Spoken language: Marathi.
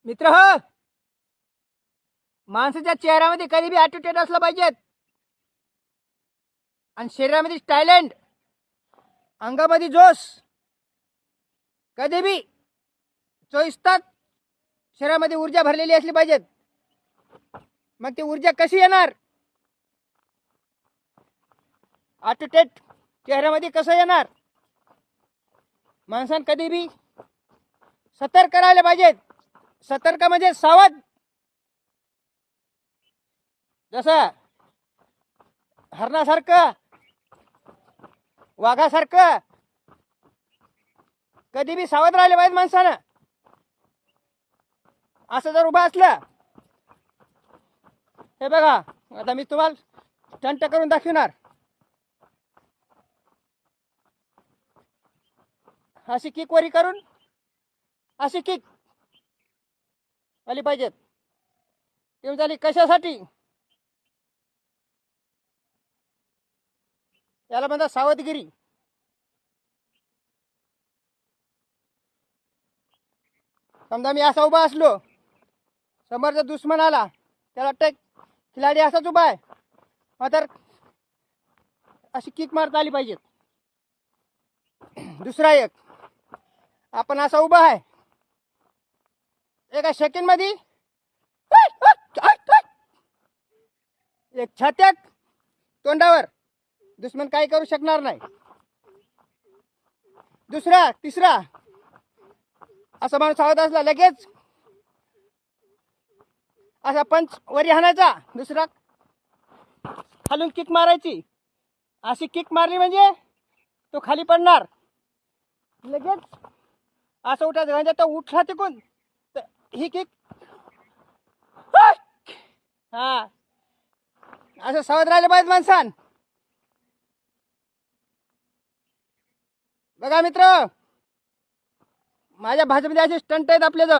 मित्र हो, माणसाच्या चेहऱ्यामध्ये कधी बी ॲटिट्यूड असला पाहिजेत आणि शरीरामध्ये टॅलेंट, अंगामध्ये जोश, कधी बी 24 तास शरीरामध्ये ऊर्जा भरलेली असली पाहिजेत. मग ती ऊर्जा कशी येणार? ॲटिट्यूड चेहऱ्यामध्ये कसं येणार? माणसानं कधी बी सतर्क राहिले पाहिजेत. सतर्क म्हणजे सावध. जसं हरणासारखं, वाघासारखं कधी बी सावध राहिले पाहिजे माणसानं. असं जर उभं असलं, हे बघा आता मी तुम्हाला स्टंट करून दाखवणार. अशी किक वरी करून अशी किक आली पाहिजेत. ती झाली कशासाठी? याला म्हणतात सावधगिरी. समजा मी असा उभा असलो, समोरचा दुश्मन आला, त्याला वाटतं खिलाडी असाच उभा आहे, तर अशी किक मारता आली पाहिजे. दुसरा एक, आपण असा उभा आहे, एका सेकंडमध्ये एक छात्यात तोंडावर, दुश्मन काही करू शकणार नाही. दुसरा, तिसरा, असा माणूस सावध असला लगेच असा पंच वरी हाणायचा, दुसरा खालून किक मारायची. अशी किक मारली म्हणजे तो खाली पडणार. लगेच असं उठायचं, म्हणजे तो उठला तिकून ही किक, हा असं सावध राहिले पाहिजे माणसान. बघा मित्र, माझ्या भाषेमध्ये असे स्टंट आहेत आपल्या जवळ.